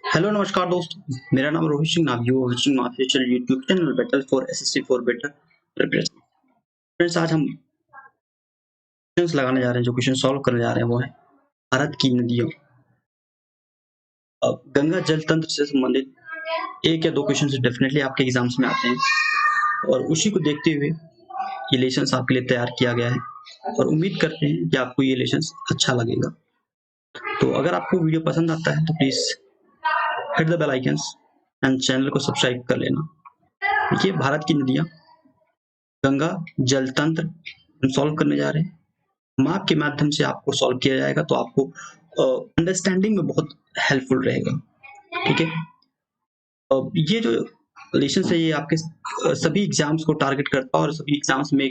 Hello नमस्कार दोस्तों, मेरा नाम रोहित सिंह नाभियो watching my official YouTube channel better for SSC for better preparation. Friends, आज हम क्वेश्चंस लगाने जा रहे हैं। जो क्वेश्चन सॉल्व करने जा रहे हैं वो है भारत की नदियों। गंगा जल तंत्र से संबंधित एक या दो क्वेश्चन डेफिनेटली आपके एग्जाम्स में आते हैं और उसी को देखते हुए ये लेसन्स आपके लिए तैयार किया गया है और उम्मीद करते हैं कि आपको ये लेसन्स अच्छा लगेगा। तो अगर आपको वीडियो पसंद आता है तो please hit the bell icons and channel को सब्सक्राइब कर लेना। देखिए, भारत की नदियां, गंगा जल तंत्र हम सॉल्व करने जा रहे हैं। मैप के माध्यम से आपको सॉल्व किया जाएगा तो आपको अंडरस्टैंडिंग में बहुत हेल्पफुल रहेगा। ठीक है, ये जो रिलेशन है ये आपके सभी एग्जाम्स को टारगेट करता है और सभी एग्जाम्स में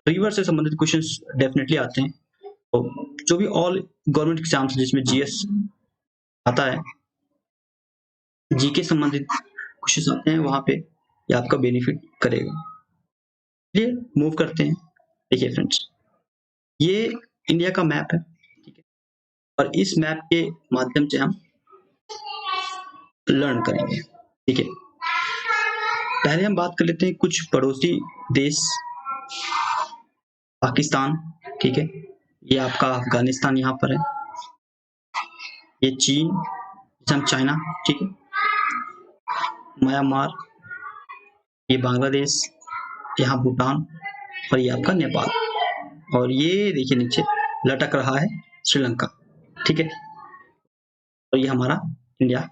रिवर से संबंधित क्वेश्चंस डेफिनेटली आते हैं। तो जो भी ऑल गवर्नमेंट एग्जाम्स जिसमें जीएस आता है, जीके संबंधित क्वेश्चंस आते हैं, वहां पे ये आपका बेनिफिट करेगा। चलिए मूव करते हैं। देखिए फ्रेंड्स, ये इंडिया का मैप है, ठीक है, और इस मैप के माध्यम से हम लर्न करेंगे। ठीक है, पहले हम बात कर लेते हैं कुछ पड़ोसी देश। पाकिस्तान, ठीक है, ये आपका अफगानिस्तान यहाँ पर है, ये चीन, हम चाइना, ठीक है, म्यांमार, ये बांग्लादेश, यहाँ भूटान और ये आपका नेपाल और ये देखिए नीचे लटक रहा है श्रीलंका। ठीक है, और ये हमारा इंडिया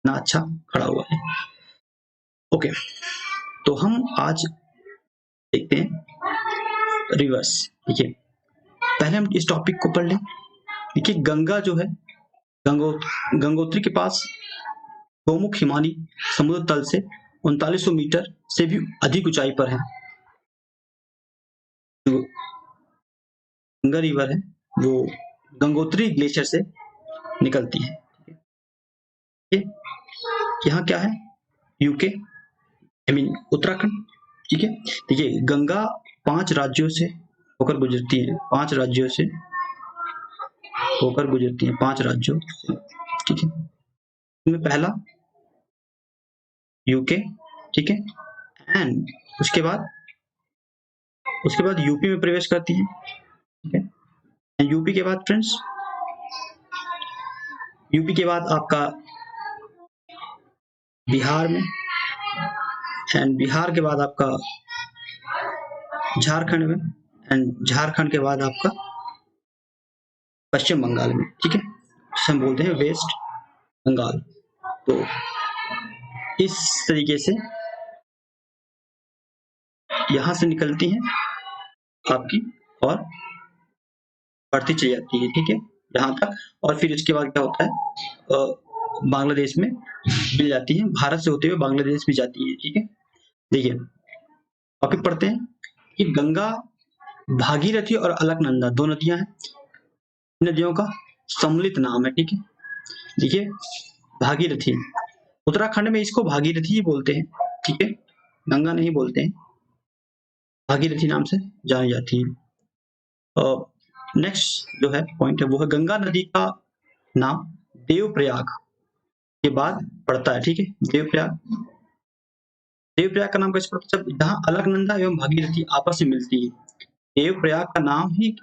ना अच्छा खड़ा हुआ है। ओके, तो हम आज देखते हैं रिवर्स। देखिए, पहले हम इस टॉपिक को पढ़ लें। देखिए, गंगा जो है गंगोत्री के पास गोमुख हिमानी समुद्र तल से 3900 मीटर से भी अधिक ऊंचाई पर है। जो गंगा रिवर है वो गंगोत्री ग्लेशियर से निकलती है। यहाँ क्या है? UK, I mean Uttarakhand. ठीक है, देखिए गंगा 5 राज्यों से होकर गुजरती है, 5 राज्यों से होकर गुजरती है, 5 राज्यों से। ठीक है, इसमें पहला यूके, ठीक है, एंड उसके बाद यूपी में प्रवेश करती है। ठीक है, यूपी के बाद फ्रेंड्स, यूपी के बाद आपका बिहार में, एंड बिहार के बाद आपका झारखंड में, एंड झारखंड के बाद आपका पश्चिम बंगाल में। ठीक है, जिसे हम बोलते हैं वेस्ट बंगाल। तो इस तरीके से यहां से निकलती हैं आपकी और बढ़ती चली जाती है। ठीक है, यहाँ तक, और फिर इसके बाद क्या होता है, बांग्लादेश में मिल जाती है, भारत से होते हुए बांग्लादेश भी जाती है। ठीक है, देखिए टॉपिक पढ़ते हैं कि गंगा, भागीरथी और अलकनंदा दो नदियां हैं। नदियों का सम्मिलित नाम है। ठीक है, देखिए भागीरथी, उत्तराखंड में इसको भागीरथी ही बोलते हैं। ठीक है, गंगा नहीं बोलते हैं, भागीरथी नाम से जानी जाती है। नेक्स्ट जो है पॉइंट है वो है गंगा नदी का नाम देवप्रयाग के बाद पड़ता है। ठीक है, देवप्रयाग, देवप्रयाग का नाम कैसे पड़ता है? जहाँ अलकनंदा एवं भागीरथी आपस में मिलती है। देवप्रयाग का नाम ही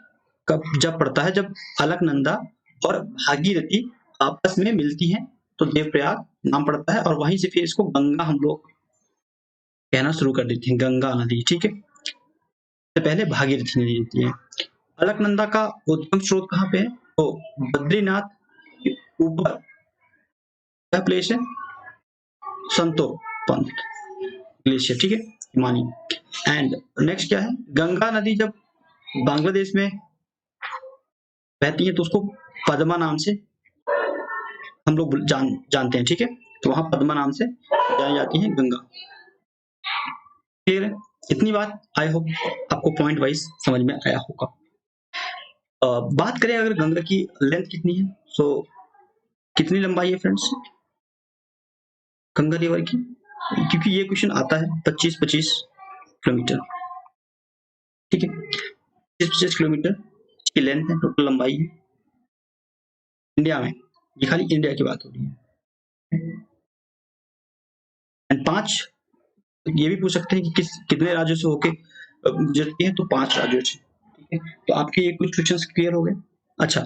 कब जब पड़ता है जब अलकनंदा और भागीरथी आपस में मिलती हैं, तो देवप्रयाग नाम पड़ता है और वहीं से फिर इसको गंगा हम लोग कहना शुरू कर देते हैं, गंगा नदी। ठीक है, इससे पहले भागीरथी नदी होती है। अलकनंदा का उद्गम स्रोत कहाँ पे है? तो बद्रीनाथ के ऊपर क्या प्लेस है? संतो पंथ ग्लेशियर। ठीक है, हिमानी। एंड नेक्स्ट क्या है? गंगा नदी जब बांग्लादेश में बहती है तो उसको पद्मा नाम से हम लोग जानते हैं। ठीक है, तो वहां पद्मा नाम से जानी जाती है गंगा। क्लियर है? इतनी बात आई होप आपको पॉइंट वाइज समझ में आया होगा। बात करें अगर गंगा की लेंथ कितनी है, सो कितनी लंबाई है फ्रेंड्स गंगा रिवर की, क्योंकि ये क्वेश्चन आता है 25-25 किलोमीटर। ठीक है, 25-25 किलोमीटर की लेंथ है, टोटल लंबाई है इंडिया में। ये खाली इंडिया की बात हो रही है। एंड 5 ये भी पूछ सकते हैं कि कितने राज्यों से होके गुजरती है, तो 5 राज्यों से। ठीक है, तो आपके ये कुछ क्वेश्चंस क्लियर हो गए। अच्छा,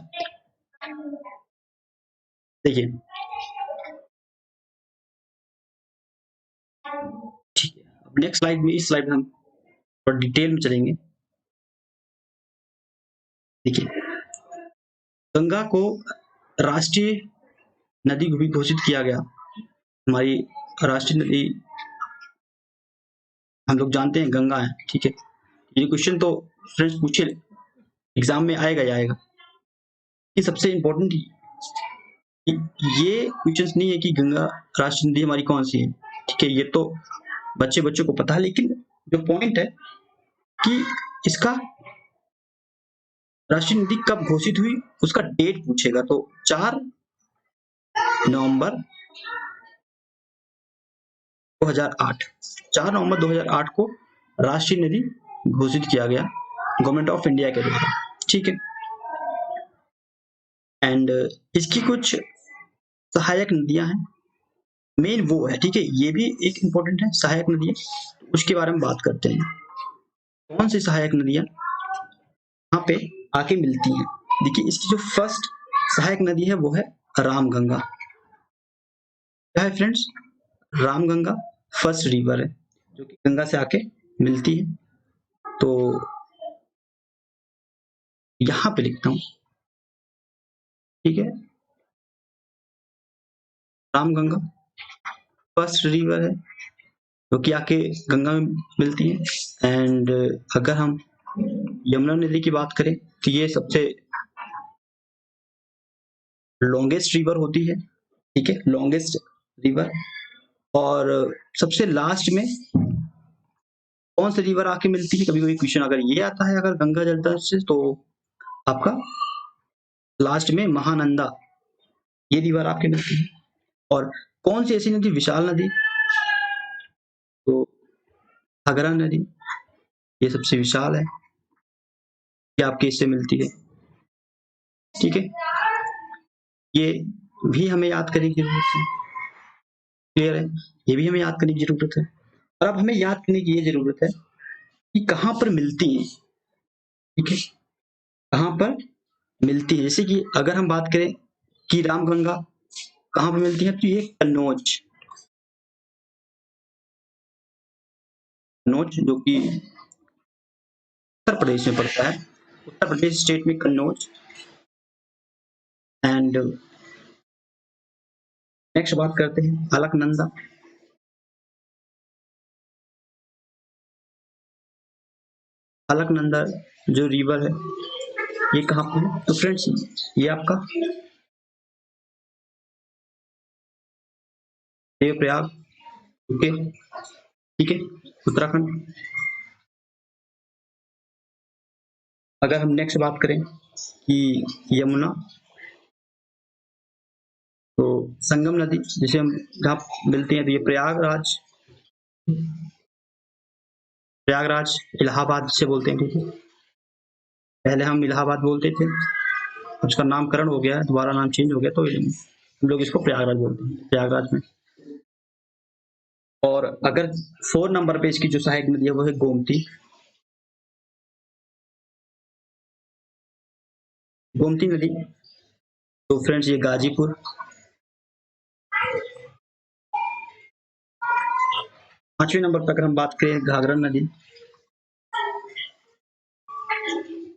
देखिए, ठीक है, अब नेक्स्ट स्लाइड में, इस स्लाइड में हम थोड़ा डिटेल में चलेंगे। देखिए, गंगा को राष्ट्रीय नदी भी घोषित किया गया। हमारी राष्ट्रीय नदी हम लोग जानते हैं गंगा है। ठीक है, ये क्वेश्चन तो फ्रेंड्स पूछे एग्जाम में आएगा ही आएगा। ये सबसे इम्पोर्टेंट ये क्वेश्चन नहीं है कि गंगा राष्ट्रीय नदी हमारी कौन सी है। ठीक है, ये तो बच्चों को पता है, लेकिन जो पॉइंट है कि इसका राष्ट्रीय नदी कब घोषित हुई, उसका डेट पूछेगा। तो 4 नवंबर 2008, 4 नवंबर 2008 को राष्ट्रीय नदी घोषित किया गया गवर्नमेंट ऑफ इंडिया के द्वारा। ठीक है, एंड इसकी कुछ सहायक नदियां हैं। मेन वो है, ठीक है, ये भी एक इंपॉर्टेंट है, सहायक नदियां, उसके बारे में बात करते हैं। कौन सी सहायक नदियां यहाँ पे आके मिलती हैं? देखिए, इसकी जो फर्स्ट सहायक नदी है वो है रामगंगा। क्या है फ्रेंड्स? रामगंगा फर्स्ट रिवर है जो कि गंगा से आके मिलती है। तो यहां पे लिखता हूं, ठीक है, रामगंगा फर्स्ट रिवर है जो कि आके गंगा में मिलती है। एंड अगर हम यमुना नदी की बात करें तो ये सबसे लॉन्गेस्ट रिवर होती है। ठीक है, लॉन्गेस्ट रिवर। और सबसे लास्ट में कौन सी रिवर आके मिलती है? कभी कभी क्वेश्चन अगर ये आता है, अगर गंगा जलता से, तो आपका लास्ट में महानंदा ये रिवर आपके मिलती है। और कौन सी ऐसी नदी, विशाल नदी, तो घाघरा नदी ये सबसे विशाल है, ये आपके इससे मिलती है। ठीक है, ये भी हमें याद करने की जरूरत है। क्लियर है, ये भी हमें याद करने की जरूरत है। और अब हमें याद करने की ये जरूरत है कि कहाँ पर मिलती है। ठीक है, कहाँ पर मिलती है। जैसे कि अगर हम बात करें कि रामगंगा कहाँ पर मिलती है, तो ये कन्नौज, कन्नौज जो कि उत्तर प्रदेश में पड़ता है, उत्तर प्रदेश स्टेट में कन्नौज। एंड नेक्स्ट बात करते हैं अलकनंदा। अलकनंदा जो रिवर है ये कहाँ पे है? तो फ्रेंड्स ये आपका देवप्रयाग, ओके, ठीक है, उत्तराखंड। अगर हम नेक्स्ट बात करें कि यमुना, तो संगम नदी जिसे हम जहाँ मिलती है, तो ये प्रयागराज, प्रयागराज इलाहाबाद से बोलते हैं। ठीक है, पहले हम इलाहाबाद बोलते थे, उसका नामकरण हो गया, दोबारा नाम चेंज हो गया, तो हम लोग इसको प्रयागराज बोलते हैं, प्रयागराज में। और अगर 4 नंबर पे इसकी जो सहायक नदी है वो है गोमती। गोमती नदी, तो फ्रेंड्स ये गाजीपुर। 5वें नंबर पर अगर हम बात करें घाघरा नदी,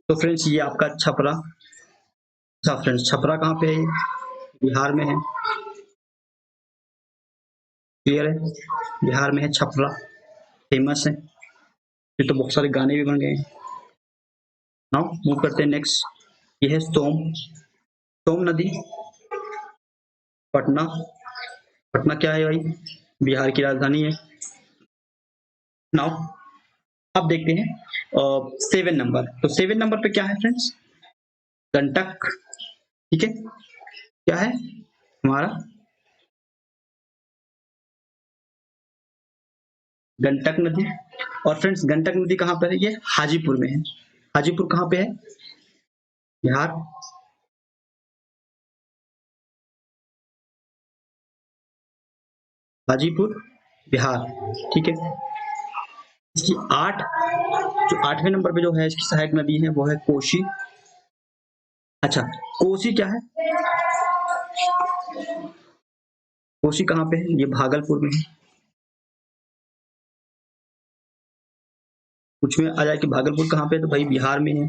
तो फ्रेंड्स ये आपका छपरा। अच्छा फ्रेंड्स, छपरा कहाँ पे है? बिहार में है। क्लियर है, बिहार में है छपरा, फेमस है, ये तो बहुत सारे गाने भी बन गए हैं। नाउ मूव करते हैं नेक्स्ट, ये है सोम, सोम नदी, पटना। पटना क्या है भाई? बिहार की राजधानी है। नाउ अब देखते हैं 7 नंबर। तो 7 नंबर पे क्या है फ्रेंड्स? गंडक। ठीक है, क्या है हमारा? गंडक नदी। और फ्रेंड्स गंडक नदी कहाँ पर है? ये हाजीपुर में है। हाजीपुर कहाँ पे है? बिहार। हाजीपुर बिहार, ठीक है। इसकी जो 8वें नंबर पे जो है इसकी सहायक नदी है वो है कोसी। अच्छा, कोसी क्या है, कोसी कहाँ पे है, ये भागलपुर में है। कुछ में आ जाए कि भागलपुर कहाँ पे है, तो भाई बिहार में है,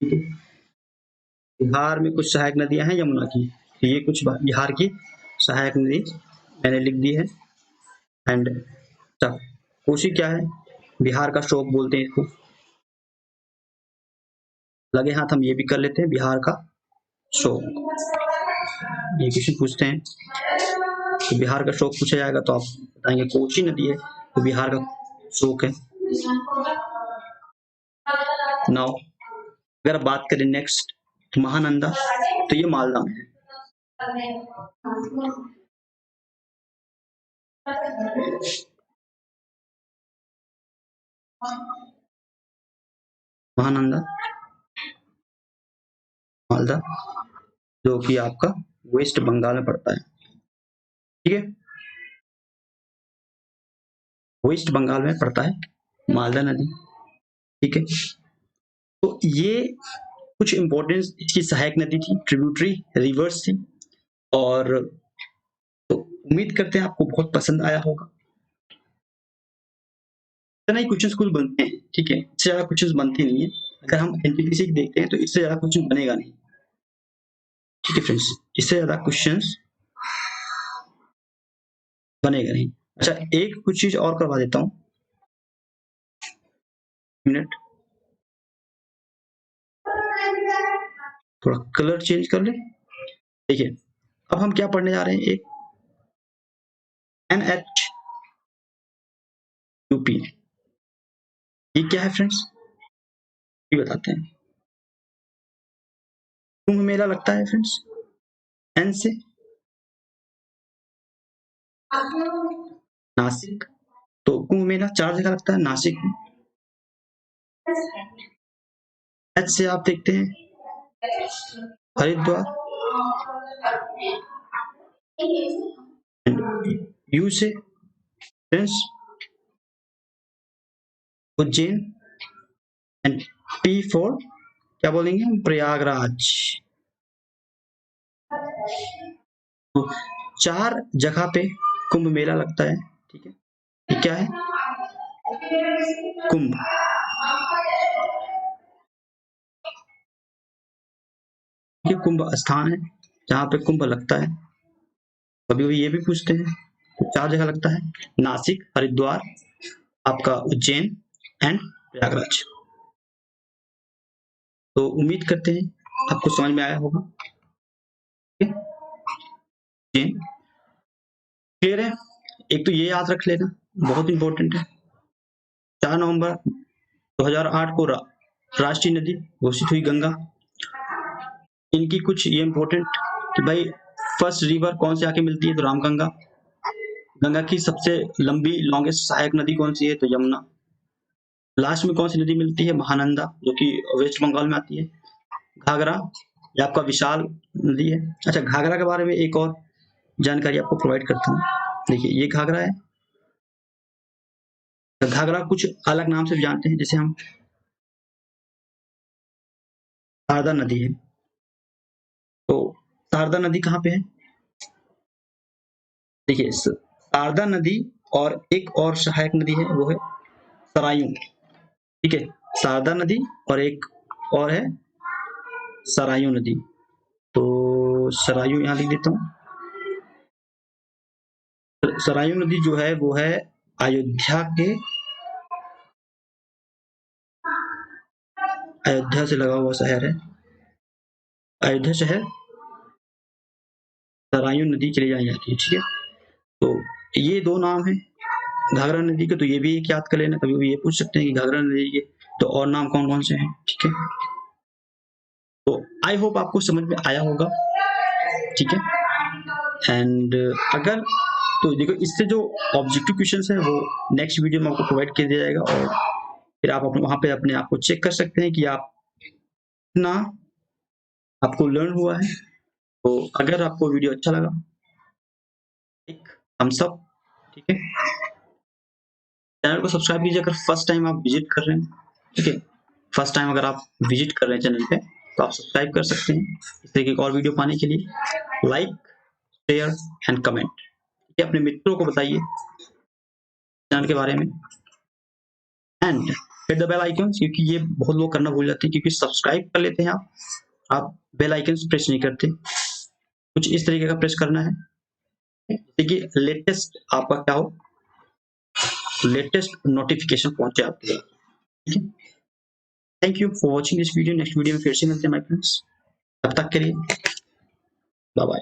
ठीक है। बिहार में कुछ सहायक नदियां हैं यमुना की, तो ये कुछ बिहार की सहायक नदी मैंने लिख दी है। एंड कोसी क्या है, बिहार का शोक बोलते हैं इसको। लगे हाथ हम ये भी कर लेते हैं, बिहार का शोक। ये क्वेश्चन पूछते हैं तो बिहार का शोक पूछा जाएगा तो आप बताएंगे कोसी नदी है तो बिहार का शोक है। नाउ अगर बात करें नेक्स्ट महानंदा, तो ये मालदा में है। महानंदा मालदा जो कि आपका वेस्ट बंगाल में पड़ता है, ठीक है। वेस्ट बंगाल में पड़ता है मालदा नदी, ठीक है। तो ये कुछ इंपॉर्टेंस इसकी सहायक नदी थी, ट्रिब्यूटरी रिवर्स थी। और तो उम्मीद करते हैं आपको बहुत पसंद आया होगा। इतना ही क्वेश्चंस कुछ बनते हैं, ठीक है, इससे ज्यादा क्वेश्चंस बनते नहीं है। अगर हम एनटीपीसी देखते हैं तो इससे ज्यादा क्वेश्चन बनेगा नहीं, ठीक है फ्रेंड्स, इससे ज्यादा क्वेश्चंस बनेगा नहीं। अच्छा, एक कुछ चीज और करवा देता हूँ, मिनट, थोड़ा कलर चेंज कर ले। देखिए अब हम क्या पढ़ने जा रहे हैं, एक NH यूपी, ये क्या है फ्रेंड्स, ये बताते हैं। कुंभ मेला लगता है फ्रेंड्स एन से, नासिक। तो कुंभ मेला 4 जगह लगता है नासिक में। एच से आप देखते हैं हरिद्वार, यू से friends Ujjain, and P for क्या बोलेंगे हम, प्रयागराज। तो 4 जगह पे कुंभ मेला लगता है, ठीक है। ये क्या है, कुंभ, ये कुंभ स्थान है जहाँ पे कुंभ लगता है। कभी कभी ये भी पूछते हैं, तो 4 जगह लगता है, नासिक, हरिद्वार, आपका उज्जैन एंड प्रयागराज। तो उम्मीद करते हैं आपको समझ में आया होगा, उज्जैन क्लियर है। एक तो ये याद रख लेना, बहुत इंपॉर्टेंट है। 4 नवंबर 2008 को राष्ट्रीय नदी घोषित हुई गंगा। इनकी कुछ ये इंपॉर्टेंट कि भाई फर्स्ट रिवर कौन से आके मिलती है, तो रामगंगा। गंगा की सबसे लंबी लॉन्गेस्ट सहायक नदी कौन सी है, तो यमुना। लास्ट में कौन सी नदी मिलती है, महानंदा, जो कि वेस्ट बंगाल में आती है। घाघरा ये आपका विशाल नदी है। अच्छा, घाघरा के बारे में एक और जानकारी आपको प्रोवाइड करता हूँ। देखिए ये घाघरा है, घाघरा कुछ अलग नाम से भी जानते हैं, जैसे हम शारदा नदी है। तो शारदा नदी कहाँ पे है, देखिए शारदा नदी और एक और सहायक नदी है वो है सरायूं, ठीक है। शारदा नदी और एक और है सरायूं नदी। तो सरायूं यहाँ लिख देता हूँ। सरायूं नदी जो है वो है अयोध्या के, अयोध्या से लगा हुआ शहर है, अयोध्या शहर सरायूं नदी के लिए जानी जाती है, ठीक है। तो ये 2 नाम है घाघरा नदी के, तो ये भी एक याद कर लेना, कभी भी ये पूछ सकते हैं कि घाघरा नदी के तो और नाम कौन कौन से हैं, ठीक है। तो आई होप आपको समझ में आया होगा, ठीक है। एंड अगर तो देखो इससे जो ऑब्जेक्टिव क्वेश्चन है वो नेक्स्ट वीडियो में आपको प्रोवाइड किया जाएगा, और फिर आप अपने वहां पे अपने आप को चेक कर सकते हैं कि आप कितना आपको लर्न हुआ है। तो अगर आपको वीडियो अच्छा लगा एक थम्स अप, ठीक है। चैनल को सब्सक्राइब कीजिए अगर फर्स्ट टाइम आप विजिट कर रहे हैं, ठीक है। फर्स्ट टाइम अगर आप विजिट कर रहे हैं चैनल पे तो आप सब्सक्राइब कर सकते हैं इस तरीके की और वीडियो पाने के लिए। लाइक, शेयर एंड कमेंट, ठीक है। अपने मित्रों को बताइए चैनल के बारे में and hit the bell icon, क्योंकि ये बहुत लोग करना भूल जाते हैं, क्योंकि सब्सक्राइब कर लेते हैं आप बेल आइकन प्रेस नहीं करते। कुछ इस तरीके का प्रेस करना है, देखिए लेटेस्ट आपका क्या हो, लेटेस्ट नोटिफिकेशन पहुंचे आपके लिए, ठीक है। Thank you for watching this video. Next video में फिर से मिलते हैं माय फ्रेंड्स, तब तक के लिए बाय बाय।